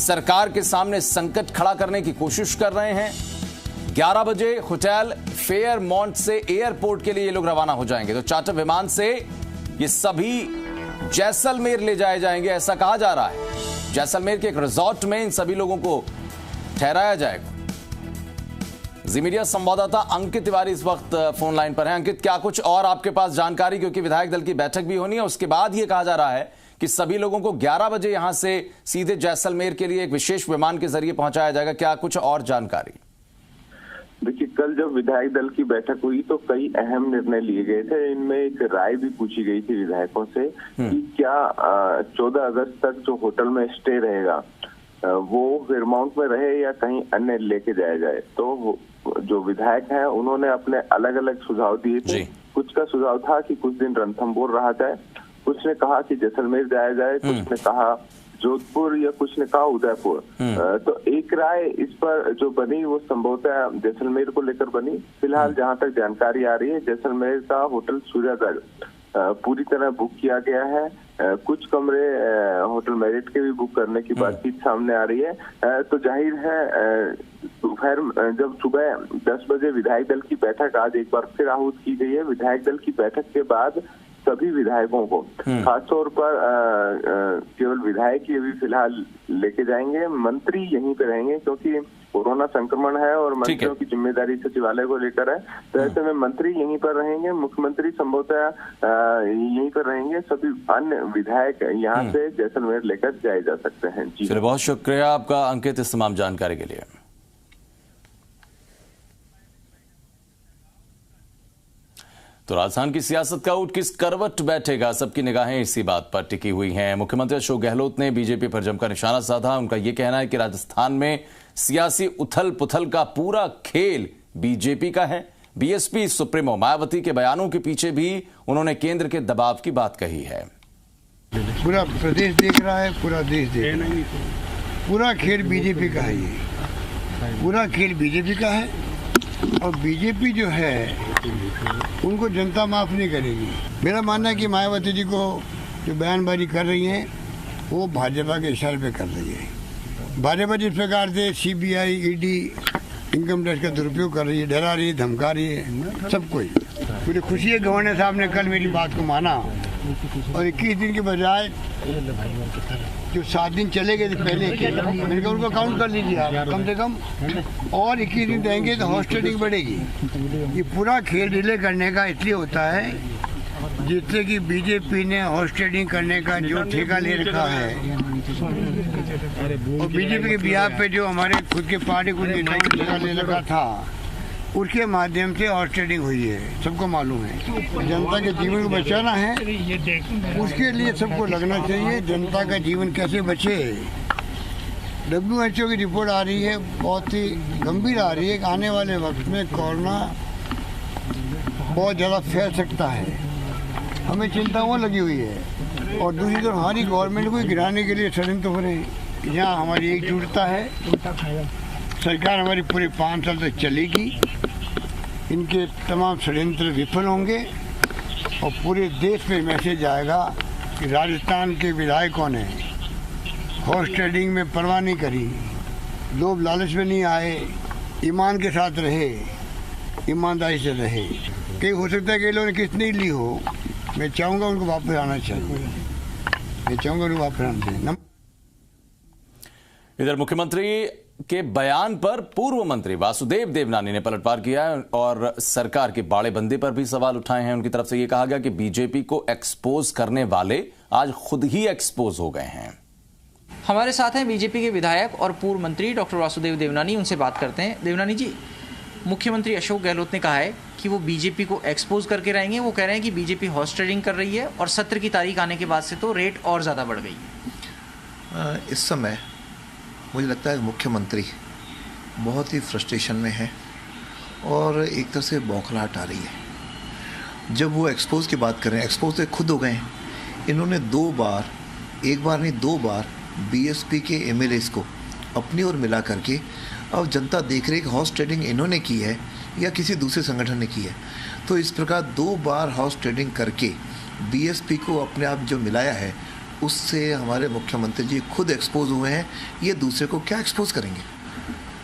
सरकार के सामने संकट खड़ा करने की कोशिश कर रहे हैं। 11 बजे होटल फेयरमाउंट से एयरपोर्ट के लिए ये लोग रवाना हो जाएंगे। तो चार्टर विमान से ये सभी जैसलमेर ले जाए जाएंगे, ऐसा कहा जा रहा है। जैसलमेर के एक रिजॉर्ट में इन सभी लोगों को ठहराया जाएगा। जी मीडिया संवाददाता अंकित तिवारी इस वक्त फोन लाइन पर हैं। अंकित, क्या कुछ और आपके पास जानकारी, क्योंकि विधायक दल की बैठक भी होनी है, उसके बाद ये कहा जा रहा है कि सभी लोगों को 11 बजे यहां से सीधे जैसलमेर के लिए एक विशेष विमान के जरिए पहुंचाया जाएगा। क्या कुछ और जानकारी? देखिए, कल जब विधायक दल की बैठक हुई तो कई अहम निर्णय लिए गए थे। इनमें एक राय भी पूछी गई थी विधायकों से कि क्या 14 अगस्त तक जो होटल में स्टे रहेगा वो फेयरमाउंट में रहे या कहीं अन्य लेके जाया जाए। तो जो विधायक हैं उन्होंने अपने अलग अलग सुझाव दिए थे। कुछ का सुझाव था कि कुछ दिन रणथंभौर रहा जाए, कुछ ने कहा कि जैसलमेर जाया जाए, कुछ ने कहा जोधपुर या कुछ ने कहा उदयपुर। तो एक राय इस पर जो बनी वो संभवतः जैसलमेर को लेकर बनी। फिलहाल जहां तक जानकारी आ रही है, जैसलमेर का होटल सूर्यागढ़ पूरी तरह बुक किया गया है। कुछ कमरे होटल मेरिट के भी बुक करने की बातचीत सामने आ रही है। तो जाहिर है दोपहर जब सुबह 10 बजे विधायक दल की बैठक आज एक बार फिर आहूत की गई है। विधायक दल की बैठक के बाद सभी विधायकों को खासतौर पर केवल विधायक ही अभी फिलहाल लेके जाएंगे। मंत्री यहीं पे रहेंगे क्योंकि कोरोना संक्रमण है और मंत्रियों की जिम्मेदारी सचिवालय को लेकर है। तो ऐसे में मंत्री यहीं पर रहेंगे, मुख्यमंत्री संभवतः यहीं पर रहेंगे। सभी अन्य विधायक यहाँ से जैसलमेर लेकर जाए जा सकते हैं। जी चलिए, बहुत शुक्रिया आपका अंकित इस तमाम जानकारी के लिए। तो राजस्थान की सियासत का ऊँट किस करवट बैठेगा, सबकी निगाहें इसी बात पर टिकी हुई हैं। मुख्यमंत्री अशोक गहलोत ने बीजेपी पर जमकर निशाना साधा। उनका यह कहना है कि राजस्थान में सियासी उथल पुथल का पूरा खेल बीजेपी का है। बीएसपी सुप्रीमो मायावती के बयानों के पीछे भी उन्होंने केंद्र के दबाव की बात कही है। पूरा प्रदेश देख रहा है, पूरा देश देख रहा है। पूरा खेल बीजेपी का है, ये पूरा खेल बीजेपी का है। और बीजेपी जो है उनको जनता माफ नहीं करेगी। मेरा मानना है कि मायावती जी को जो बयानबाजी कर रही हैं वो भाजपा के इशारे पे कर रही है। भाजपा जिस प्रकार से सीबीआई, ईडी, इनकम टैक्स का दुरुपयोग कर रही है, डरा रही है, धमका रही है सबको। मुझे खुशी है गवर्नर साहब ने कल मेरी बात को माना और 21 दिन के बजाय जो 7 दिन चले गए थे पहले के, मैंने कहा उनको काउंट कर लीजिए आप कम से कम, और 21 दिन रहेंगे तो हॉर्स ट्रेडिंग बढ़ेगी। ये पूरा खेल डिले करने का इसलिए होता है जिससे कि बीजेपी ने हॉर्स ट्रेडिंग करने का जो ठेका ले रखा है और बीजेपी के बिहार पे जो हमारे खुद के पार्टी को ठेका ले रखा था उसके माध्यम से हॉर्स ट्रेडिंग हुई है, सबको मालूम है। जनता के जीवन को बचाना है, उसके लिए सबको लगना चाहिए। जनता का जीवन कैसे बचे। WHO की रिपोर्ट आ रही है, बहुत ही गंभीर आ रही है कि आने वाले वक्त में कोरोना बहुत ज़्यादा फैल सकता है। हमें चिंता वो लगी हुई है और दूसरी तरफ हमारी गवर्नमेंट को गिराने के लिए षड्यंत्र हो रहे हैं। यहाँ हमारी एकजुटता है, सरकार हमारी पूरे 5 साल तक चलेगी, इनके तमाम षड्यंत्र विफल होंगे और पूरे देश में मैसेज आएगा कि राजस्थान के विधायकों ने हॉर्स ट्रेडिंग में परवाह नहीं करी, लोभ लालच में नहीं आए, ईमान के साथ रहे, ईमानदारी से रहे। कहीं हो सकता है कि लोगों ने किस्त नहीं ली हो, मैं चाहूँगा उनको वापस आना चाहिए, मैं चाहूँगा उनको वापस आना चाहिए। इधर मुख्यमंत्री के बयान पर पूर्व मंत्री वासुदेव देवनानी ने पलटवार किया है और सरकार के बाड़ेबंदी पर भी सवाल उठाए हैं। उनकी तरफ से यह कहा गया कि बीजेपी को एक्सपोज करने वाले आज खुद ही एक्सपोज हो गए हैं। हमारे साथ हैं बीजेपी के विधायक और पूर्व मंत्री डॉक्टर वासुदेव देवनानी, उनसे बात करते हैं। देवनानी जी, मुख्यमंत्री अशोक गहलोत ने कहा है कि वो बीजेपी को एक्सपोज करके रहेंगे। वो कह रहे हैं कि बीजेपी हॉर्स ट्रेडिंग कर रही है और सत्र की तारीख आने के बाद से तो रेट और ज़्यादा बढ़ गई। इस समय मुझे लगता है मुख्यमंत्री बहुत ही फ्रस्ट्रेशन में है और एक तरह से बौखलाहट आ रही है। जब वो एक्सपोज की बात कर रहे हैं, एक्सपोज तो खुद हो गए हैं। इन्होंने 2 बार, एक बार नहीं 2 बार बीएसपी के एमएलएस को अपनी ओर मिला करके अब जनता देख रही है कि हॉर्स ट्रेडिंग इन्होंने की है या किसी दूसरे संगठन ने की है। तो इस प्रकार 2 बार हॉर्स ट्रेडिंग करके बीएसपी को अपने आप जो मिलाया है उससे हमारे मुख्यमंत्री जी खुद एक्सपोज हुए हैं, ये दूसरे को क्या एक्सपोज करेंगे।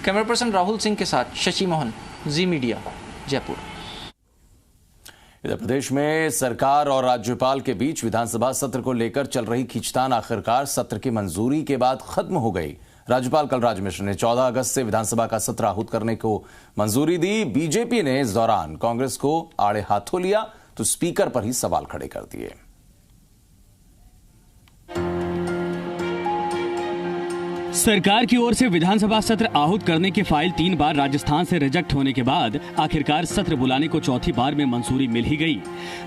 कैमरा पर्सन राहुल सिंह के साथ शशि मोहन, जी मीडिया, जयपुर। इधर प्रदेश में सरकार और राज्यपाल के बीच विधानसभा सत्र को लेकर चल रही खींचतान आखिरकार सत्र की मंजूरी के बाद खत्म हो गई। राज्यपाल कलराज मिश्र ने 14 अगस्त से विधानसभा का सत्र आहूत करने को मंजूरी दी। बीजेपी ने इस दौरान कांग्रेस को आड़े हाथों लिया तो स्पीकर पर ही सवाल खड़े कर दिए। सरकार की ओर से विधानसभा सत्र आहूत करने की फाइल 3 बार राजस्थान से रिजेक्ट होने के बाद आखिरकार सत्र बुलाने को चौथी बार में मंजूरी मिल ही गई।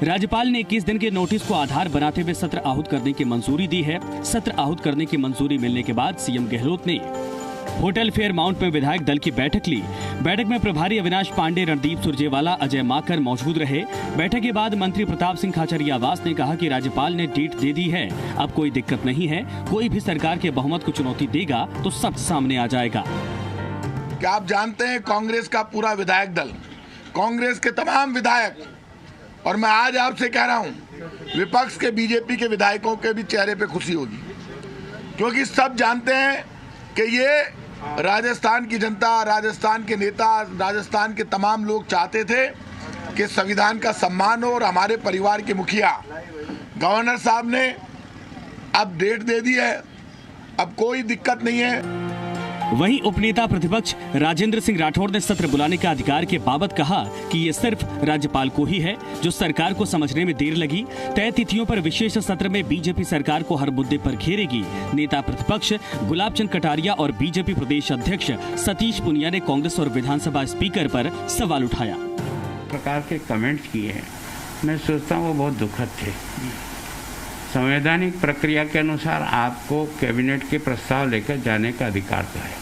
राज्यपाल ने 21 दिन के नोटिस को आधार बनाते हुए सत्र आहूत करने की मंजूरी दी है। सत्र आहूत करने की मंजूरी मिलने के बाद सीएम गहलोत ने होटल फेयरमाउंट में विधायक दल की बैठक ली। बैठक में प्रभारी अविनाश पांडे, रणदीप सुरजेवाला, अजय माकर मौजूद रहे। बैठक के बाद मंत्री प्रताप सिंह खाचरियावास ने कहा कि राज्यपाल ने डेट दे दी है, अब कोई दिक्कत नहीं है। कोई भी सरकार के बहुमत को चुनौती देगा तो सब सामने आ जाएगा। क्या आप जानते हैं कांग्रेस का पूरा विधायक दल, कांग्रेस के तमाम विधायक, और मैं आज आपसे कह रहा हूं विपक्ष के बीजेपी के विधायकों के भी चेहरे पे खुशी होगी, क्योंकि सब जानते हैं कि ये राजस्थान की जनता, राजस्थान के नेता, राजस्थान के तमाम लोग चाहते थे कि संविधान का सम्मान हो। और हमारे परिवार के मुखिया गवर्नर साहब ने अब डेट दे दी है, अब कोई दिक्कत नहीं है। वहीं उपनेता प्रतिपक्ष राजेंद्र सिंह राठौड़ ने सत्र बुलाने का अधिकार के बाबत कहा कि ये सिर्फ राज्यपाल को ही है, जो सरकार को समझने में देर लगी। तय तिथियों पर विशेष सत्र में बीजेपी सरकार को हर मुद्दे पर घेरेगी। नेता प्रतिपक्ष गुलाब चंद कटारिया और बीजेपी प्रदेश अध्यक्ष सतीश पुनिया ने कांग्रेस और विधानसभा स्पीकर पर सवाल उठाया। प्रकार के कमेंट्स किए हैं, मैं सोचता हूँ वो बहुत दुखद थे। संवैधानिक प्रक्रिया के अनुसार आपको कैबिनेट के प्रस्ताव लेकर जाने का अधिकार तो है,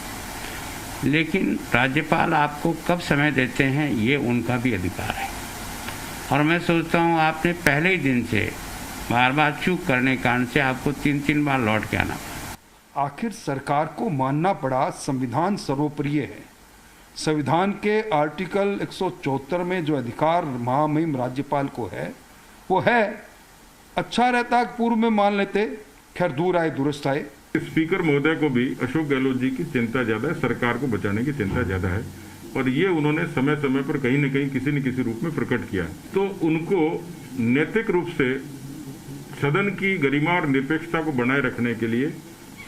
लेकिन राज्यपाल आपको कब समय देते हैं ये उनका भी अधिकार है। और मैं सोचता हूँ आपने पहले ही दिन से बार बार चूक करने के कारण से आपको 3-3 बार लौट के आना पड़ा। आखिर सरकार को मानना पड़ा संविधान सर्वोपरि है। संविधान के आर्टिकल 174 में जो अधिकार महामहिम राज्यपाल को है वो है। अच्छा रहता पूर्व में मान लेते, खैर दूर आए दुरुस्त आए। स्पीकर महोदय को भी अशोक गहलोत जी की चिंता ज्यादा है, सरकार को बचाने की चिंता ज्यादा है, और ये उन्होंने समय समय पर कहीं न कहीं किसी न किसी रूप में प्रकट किया। तो उनको नैतिक रूप से सदन की गरिमा और निरपेक्षता को बनाए रखने के लिए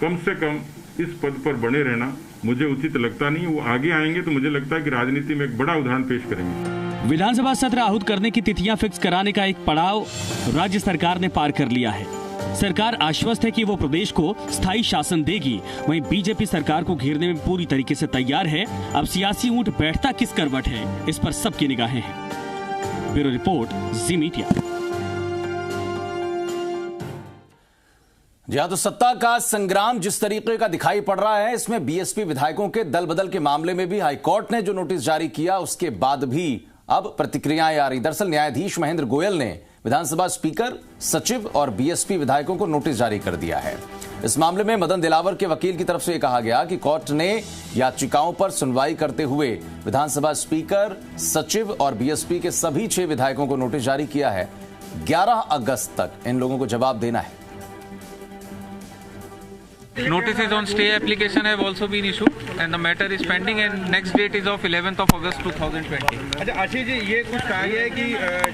कम से कम इस पद पर बने रहना मुझे उचित लगता नहीं। वो आगे आएंगे तो मुझे लगता है कि राजनीति में एक बड़ा उदाहरण पेश करेंगे। विधानसभा सत्र आहूत करने की तिथियां फिक्स कराने का एक पड़ाव राज्य सरकार ने पार कर लिया है। सरकार आश्वस्त है कि वो प्रदेश को स्थायी शासन देगी। वहीं बीजेपी सरकार को घेरने में पूरी तरीके से तैयार है। अब सियासी ऊंट बैठता किस करवट है, इस पर सबकी निगाहें हैं। ब्यूरो रिपोर्ट, जी मीडिया। जी हाँ, तो सत्ता का संग्राम जिस तरीके का दिखाई पड़ रहा है, इसमें बीएसपी विधायकों के दल बदल के मामले में भी हाईकोर्ट ने जो नोटिस जारी किया उसके बाद भी अब प्रतिक्रियाएं आ रही। दरअसल न्यायाधीश महेंद्र गोयल ने विधानसभा स्पीकर, सचिव और बीएसपी विधायकों को नोटिस जारी कर दिया है। इस मामले में मदन दिलावर के वकील की तरफ से यह कहा गया कि कोर्ट ने याचिकाओं पर सुनवाई करते हुए विधानसभा स्पीकर, सचिव और बीएसपी के सभी 6 विधायकों को नोटिस जारी किया है। 11 अगस्त तक इन लोगों को जवाब देना है। Notices on stay application have also been issued and the matter is pending and next date is of 11th of August 2020. अच्छा आशीष जी, ये कुछ कहा गया है कि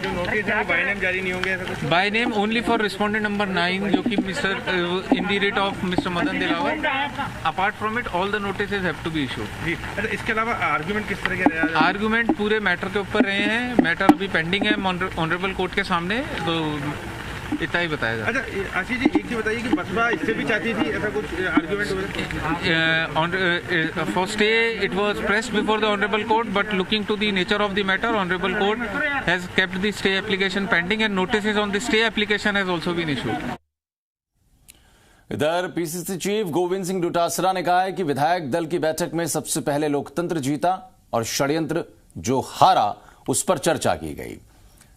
जो नोटिस है वो बाय नेम जारी नहीं होंगे, ऐसा कुछ? By name only for respondent number 9 जो कि mister in the rate of Mr. Madan Dilawar. Apart from it all the notices have to be issued. जी, अच्छा इसके अलावा आर्गुमेंट किस तरह के रहे? आर्गुमेंट पूरे मैटर के ऊपर रहे हैं। मैटर अभी पेंडिंग है ऑनरेबल कोर्ट के सामने, तो इतना ही बताया जाए। अच्छा आशीष जी, एक चीज बताइए कि बसपा इससे भी चाहती थी, ऐसा कुछ आर्गुमेंट हुआ? For stay it was pressed before the honorable court, but looking to the nature of the matter, honorable court has kept the stay application pending and notices on the stay application has also been issued. इधर PCC chief Govind Singh Dotasra ने कहा है कि विधायक दल की बैठक में सबसे पहले लोकतंत्र जीता और षड्यंत्र जो हारा उस पर चर्चा की गई।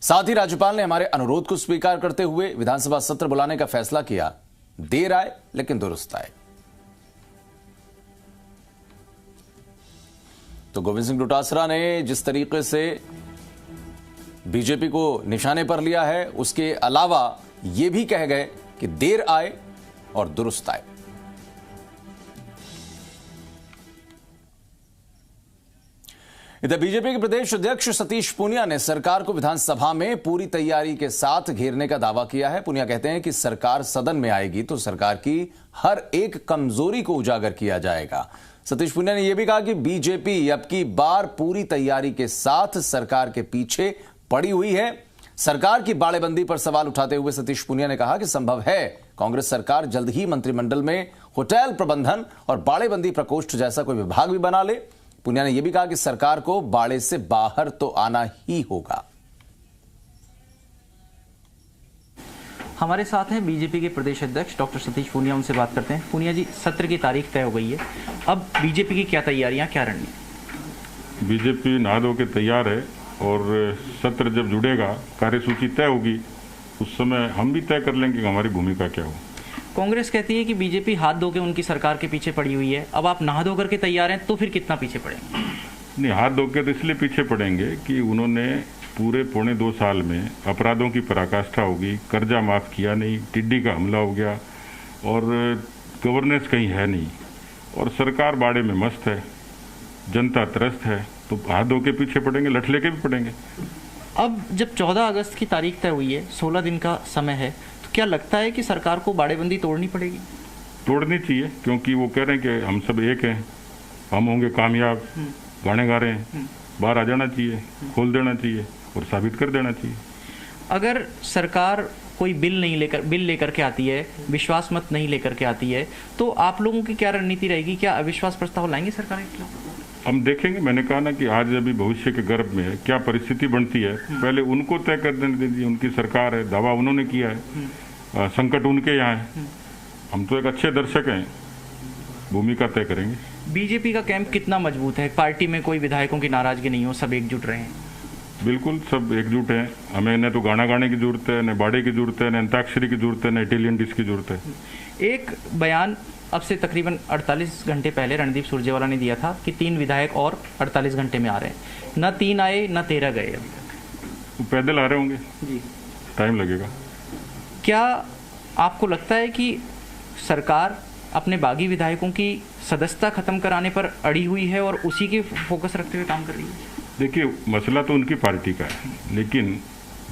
साथ ही राज्यपाल ने हमारे अनुरोध को स्वीकार करते हुए विधानसभा सत्र बुलाने का फैसला किया। देर आए लेकिन दुरुस्त आए। तो गोविंद सिंह डोटासरा ने जिस तरीके से बीजेपी को निशाने पर लिया है, उसके अलावा यह भी कह गए कि देर आए और दुरुस्त आए। इधर बीजेपी के प्रदेश अध्यक्ष सतीश पूनिया ने सरकार को विधानसभा में पूरी तैयारी के साथ घेरने का दावा किया है। पूनिया कहते हैं कि सरकार सदन में आएगी तो सरकार की हर एक कमजोरी को उजागर किया जाएगा। सतीश पूनिया ने यह भी कहा कि बीजेपी अब की बार पूरी तैयारी के साथ सरकार के पीछे पड़ी हुई है। सरकार की बाड़ेबंदी पर सवाल उठाते हुए सतीश पूनिया ने कहा कि संभव है कांग्रेस सरकार जल्द ही मंत्रिमंडल में होटल प्रबंधन और बाड़ेबंदी प्रकोष्ठ जैसा कोई विभाग भी बना ले। पूनिया ने यह भी कहा कि सरकार को बाड़े से बाहर तो आना ही होगा। हमारे साथ हैं बीजेपी के प्रदेश अध्यक्ष डॉक्टर सतीश पूनिया, उनसे बात करते हैं। पूनिया जी, सत्र की तारीख तय हो गई है, अब बीजेपी की क्या तैयारियां, क्या रणनीति? बीजेपी नहा धो के तैयार है और सत्र जब जुड़ेगा, कार्यसूची तय होगी, उस समय हम भी तय कर लेंगे कि हमारी भूमिका क्या हो। कांग्रेस कहती है कि बीजेपी हाथ धो के उनकी सरकार के पीछे पड़ी हुई है, अब आप नहा धो करके तैयार हैं तो फिर कितना पीछे पड़ेंगे? नहीं, हाथ धो के तो इसलिए पीछे पड़ेंगे कि उन्होंने पूरे पौने 2 साल में अपराधों की पराकाष्ठा होगी, कर्जा माफ किया नहीं, टिड्डी का हमला हो गया और गवर्नेंस कहीं है नहीं और सरकार बाड़े में मस्त है, जनता त्रस्त है, तो हाथ धो के पीछे पड़ेंगे, लठ लेके भी पड़ेंगे। अब जब 14 अगस्त की तारीख तय हुई है, 16 दिन का समय है, तो क्या लगता है कि सरकार को बाड़ेबंदी तोड़नी पड़ेगी? तोड़नी चाहिए, क्योंकि वो कह रहे हैं कि हम सब एक हैं, हम होंगे कामयाब, गाने गा रहे हैं, बाहर आ जाना चाहिए, खोल देना चाहिए और साबित कर देना चाहिए। अगर सरकार कोई बिल लेकर के आती है, विश्वास मत नहीं लेकर के आती है, तो आप लोगों की क्या रणनीति रहेगी? क्या अविश्वास प्रस्ताव लाएंगे सरकार के खिलाफ? हम देखेंगे। मैंने कहा ना कि आज अभी भविष्य के गर्भ में क्या परिस्थिति बनती है, पहले उनको तय कर देने दीजिए। उनकी सरकार है, दावा उन्होंने किया है, संकट उनके यहाँ है, हम तो एक अच्छे दर्शक हैं, भूमिका तय करेंगे। बीजेपी का कैंप कितना मजबूत है? पार्टी में कोई विधायकों की नाराजगी नहीं हो, सब एकजुट रहे हैं? बिल्कुल, सब एकजुट हैं। हमें न तो गाना गाने की जरूरत है, न बाड़े की जरूरत है, न अंताक्षरी की जरूरत है, न इटालियन डिश की जरूरत है। एक बयान अब से तकरीबन 48 घंटे पहले रणदीप सुरजेवाला ने दिया था कि 3 विधायक और 48 घंटे में आ रहे हैं, न 3 आए न 13 गए। वो पैदल आ रहे होंगे जी, टाइम लगेगा। क्या आपको लगता है कि सरकार अपने बागी विधायकों की सदस्यता खत्म कराने पर अड़ी हुई है और उसी के फोकस रखते हुए काम कर रही है? देखिए, मसला तो उनकी पार्टी का है, लेकिन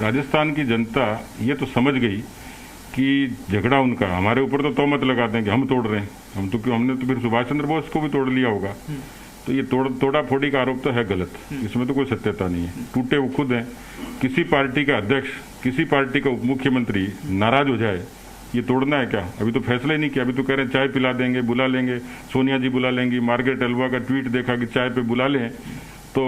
राजस्थान की जनता ये तो समझ गई कि झगड़ा उनका, हमारे ऊपर तो तोहमत लगाते हैं कि हम तोड़ रहे हैं, हम तो क्यों, हमने तो फिर सुभाष चंद्र बोस को भी तोड़ लिया होगा। तो ये तोड़ा फोड़ी का आरोप तो है गलत, इसमें तो कोई सत्यता नहीं है। टूटे वो खुद हैं। किसी पार्टी का अध्यक्ष, किसी पार्टी का उप मुख्यमंत्री नाराज हो जाए, ये तोड़ना है क्या? अभी तो फैसला ही नहीं किया, अभी तो कह रहे हैं चाय पिला देंगे, बुला लेंगे, सोनिया जी बुला लेंगी, मार्गरेट अलवा का ट्वीट देखा कि चाय पे बुला लें तो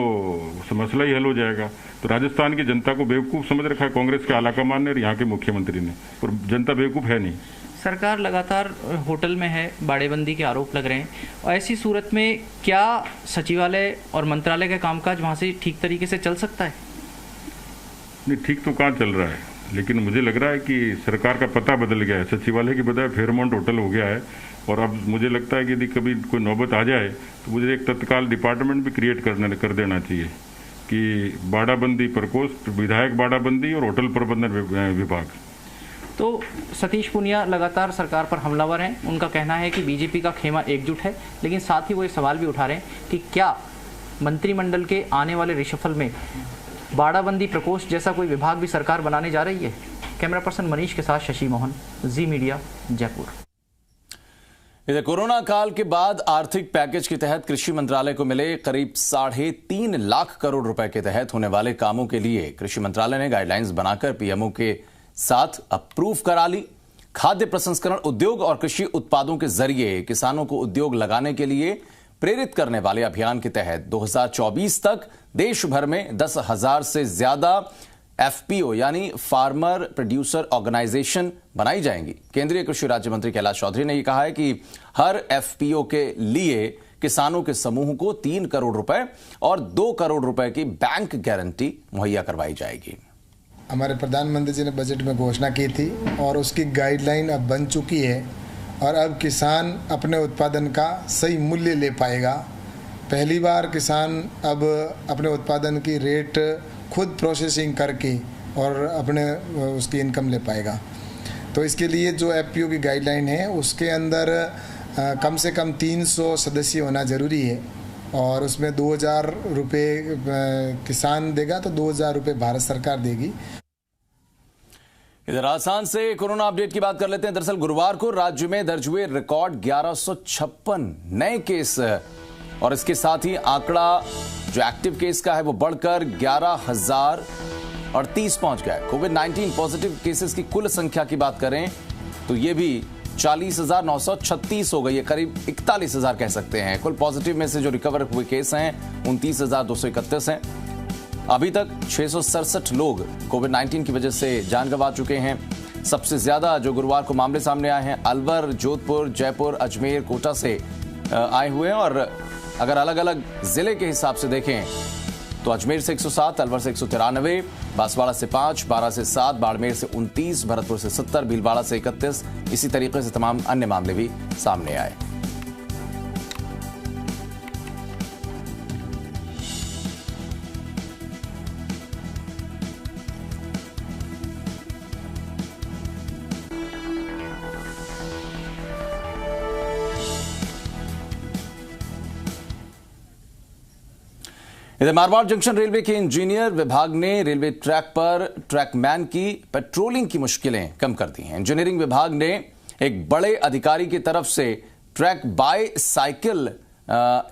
मसला ही हल हो जाएगा। तो राजस्थान की जनता को बेवकूफ़ समझ रखा है कांग्रेस के आलाकमान ने और यहाँ के मुख्यमंत्री ने, और जनता बेवकूफ़ है नहीं। सरकार लगातार होटल में है, बाड़ेबंदी के आरोप लग रहे हैं, और ऐसी सूरत में क्या सचिवालय और मंत्रालय का कामकाज वहाँ से ठीक तरीके से चल सकता है? नहीं, ठीक तो कहाँ चल रहा है, लेकिन मुझे लग रहा है कि सरकार का पता बदल गया है। सचिवालय की बजाय फेयरमाउंट होटल हो गया है, और अब मुझे लगता है कि यदि कभी कोई नौबत आ जाए तो मुझे एक तत्काल डिपार्टमेंट भी क्रिएट कर देना चाहिए कि बाड़ाबंदी प्रकोष्ठ, विधायक बाड़ाबंदी और होटल प्रबंधन विभाग। तो सतीश पूनिया लगातार सरकार पर हमलावर हैं। उनका कहना है कि बीजेपी का खेमा एकजुट है, लेकिन साथ ही वो ये सवाल भी उठा रहे हैं कि क्या मंत्रिमंडल के आने वाले रिशफल में बाड़ाबंदी प्रकोष्ठ जैसा कोई विभाग भी सरकार बनाने जा रही है। कैमरा पर्सन मनीष के साथ शशि मोहन, जी मीडिया, जयपुर। इधर कोरोना काल के बाद आर्थिक पैकेज के तहत कृषि मंत्रालय को मिले करीब 3.5 लाख करोड़ रुपए के तहत होने वाले कामों के लिए कृषि मंत्रालय ने गाइडलाइंस बनाकर पीएमओ के साथ अप्रूव करा ली। खाद्य प्रसंस्करण उद्योग और कृषि उत्पादों के जरिए किसानों को उद्योग लगाने के लिए प्रेरित करने वाले अभियान के तहत 2024 तक देश भर में 10,000 से ज्यादा एफपीओ यानी फार्मर प्रोड्यूसर ऑर्गेनाइजेशन बनाई जाएंगी। केंद्रीय कृषि राज्य मंत्री कैलाश चौधरी ने यह कहा है कि हर एफपीओ के लिए किसानों के समूह को 3 करोड़ रुपए और 2 करोड़ रुपए की बैंक गारंटी मुहैया करवाई जाएगी। हमारे प्रधानमंत्री जी ने बजट में घोषणा की थी और उसकी गाइडलाइन अब बन चुकी है और अब किसान अपने उत्पादन का सही मूल्य ले पाएगा। पहली बार किसान अब अपने उत्पादन की रेट खुद प्रोसेसिंग करके और अपने उसकी इनकम ले पाएगा। तो इसके लिए जो एफपीओ की गाइडलाइन है उसके अंदर कम से कम 300 सदस्य होना ज़रूरी है और उसमें 2,000 रुपये किसान देगा तो 2,000 रुपये भारत सरकार देगी। इधर राजस्थान से कोरोना अपडेट की बात कर लेते हैं। दरअसल गुरुवार को राज्य में दर्ज हुए रिकॉर्ड 1156 नए केस और इसके साथ ही आंकड़ा जो एक्टिव केस का है वो बढ़कर 11,038 पहुंच गया है। कोविड-19 पॉजिटिव केसेस की कुल संख्या की बात करें तो ये भी 40,936 हो गई है, करीब 41,000 कह सकते हैं। कुल पॉजिटिव में से जो रिकवर हुए केस हैं 29,231 हैं। अभी तक 667 लोग कोविड-19 की वजह से जान गंवा चुके हैं। सबसे ज्यादा जो गुरुवार को मामले सामने आए हैं अलवर, जोधपुर, जयपुर, अजमेर, कोटा से आए हुए हैं और अगर अलग अलग जिले के हिसाब से देखें तो अजमेर से 107, अलवर से 193, बांसवाड़ा से 5, बारां से 7, बाड़मेर से 29, भरतपुर से 70, भीलवाड़ा से 31, इसी तरीके से तमाम अन्य मामले भी सामने आए। इधर मारवाड़ जंक्शन रेलवे के इंजीनियर विभाग ने रेलवे ट्रैक पर ट्रैकमैन की पेट्रोलिंग की मुश्किलें कम कर दी हैं। इंजीनियरिंग विभाग ने एक बड़े अधिकारी की तरफ से ट्रैक बाय साइकिल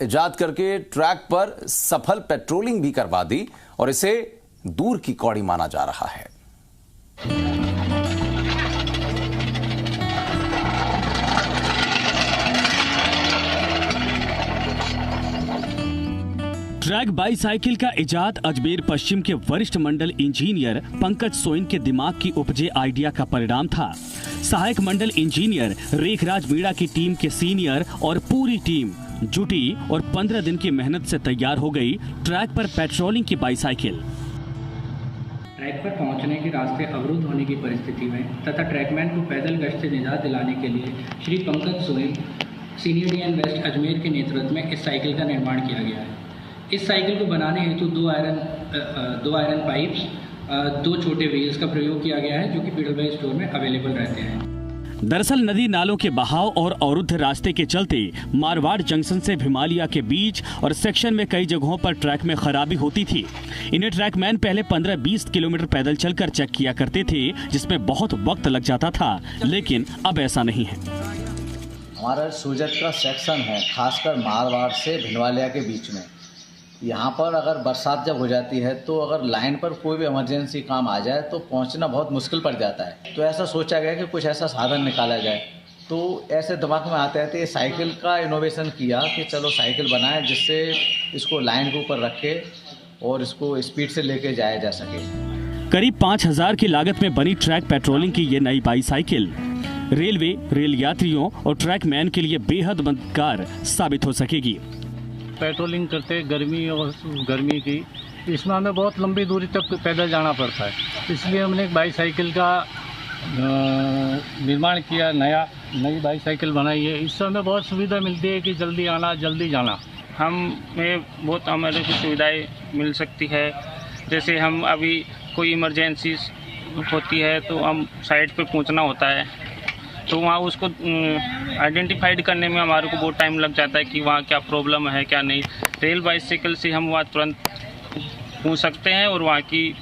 इजाद करके ट्रैक पर सफल पेट्रोलिंग भी करवा दी और इसे दूर की कौड़ी माना जा रहा है। ट्रैक बाईसाइकिल का इजाद अजमेर पश्चिम के वरिष्ठ मंडल इंजीनियर पंकज सोइन के दिमाग की उपजे आइडिया का परिणाम था। सहायक मंडल इंजीनियर रेखराज मीणा की टीम के सीनियर और पूरी टीम जुटी और 15 दिन की मेहनत से तैयार हो गई ट्रैक पर पेट्रोलिंग की बाईसाइकिल। ट्रैक पर पहुंचने के रास्ते अवरुद्ध होने की परिस्थिति में तथा ट्रैकमैन को पैदल गश्त से निजात दिलाने के लिए Shri Pankaj Soin senior DN waste Ajmer के नेतृत्व में इस साइकिल का निर्माण किया गया है। इस साइकिल को बनाने हेतु दो आयरन पाइप्स, 2 छोटे व्हील्स का प्रयोग किया गया है जो कि पीडब्ल्यूडी स्टोर में अवेलेबल रहते हैं। दरअसल नदी नालों के बहाव और अवरुद्ध रास्ते के चलते मारवाड़ जंक्शन से भिमालिया के बीच और सेक्शन में कई जगहों पर ट्रैक में खराबी होती थी। इन्हें ट्रैकमैन पहले 15-20 किलोमीटर पैदल चलकर चेक किया करते थे जिसमें बहुत वक्त लग जाता था, लेकिन अब ऐसा नहीं है। हमारा सूजत का सेक्शन है खासकर मारवाड़ से भिलवालिया के बीच में। यहाँ पर अगर बरसात जब हो जाती है तो अगर लाइन पर कोई भी इमरजेंसी काम आ जाए तो पहुँचना बहुत मुश्किल पड़ जाता है। तो ऐसा सोचा गया कि कुछ ऐसा साधन निकाला जाए। तो ऐसे दिमाग में आते आते साइकिल का इनोवेशन किया कि चलो साइकिल बनाएं जिससे इसको लाइन के ऊपर रखे और इसको स्पीड से लेके जाया जा सके। करीब 5,000 की लागत में बनी ट्रैक पेट्रोलिंग की ये नई बाईसाइकिल रेलवे, रेल यात्रियों और ट्रैकमैन के लिए बेहद मददगार साबित हो सकेगी। पेट्रोलिंग करते गर्मी की इसमें हमें बहुत लंबी दूरी तक पैदल जाना पड़ता है, इसलिए हमने एक बाईसाइकिल का निर्माण किया, नई बाईसाइकिल बनाई है। इससे हमें बहुत सुविधा मिलती है कि जल्दी आना जल्दी जाना। हमें बहुत हमारे को सुविधाएँ मिल सकती है। जैसे हम अभी कोई इमरजेंसी होती है तो हम साइड पे पहुंचना होता है तो वहाँ उसको आइडेंटिफाइड करने में हमारे को बहुत टाइम लग जाता है कि वहाँ क्या प्रॉब्लम है क्या नहीं। रेल बाइसाइकिल से हम वहाँ तुरंत पूछ सकते हैं और वहाँ की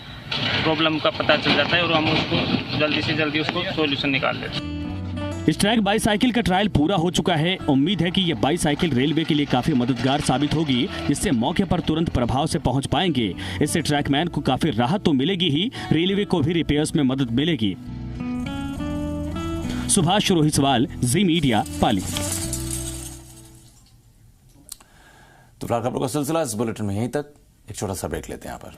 प्रॉब्लम का पता चल जाता है और हम उसको जल्दी से जल्दी उसको सॉल्यूशन निकाल लेते हैं। इस ट्रैक बाईसाइकिल का ट्रायल पूरा हो चुका है। उम्मीद है कि ये बाईसाइकिल रेलवे के लिए काफी मददगार साबित होगी, जिससे मौके पर तुरंत प्रभाव से पहुंच पाएंगे। इससे ट्रैकमैन को काफी राहत तो मिलेगी ही, रेलवे को भी रिपेयर्स में मदद मिलेगी। सुभाष रोहितवाल, जी मीडिया, पाली। तो फिलहाल खबरों का सिलसिला इस बुलेटिन में यहीं तक। एक छोटा सा ब्रेक लेते हैं यहाँ पर।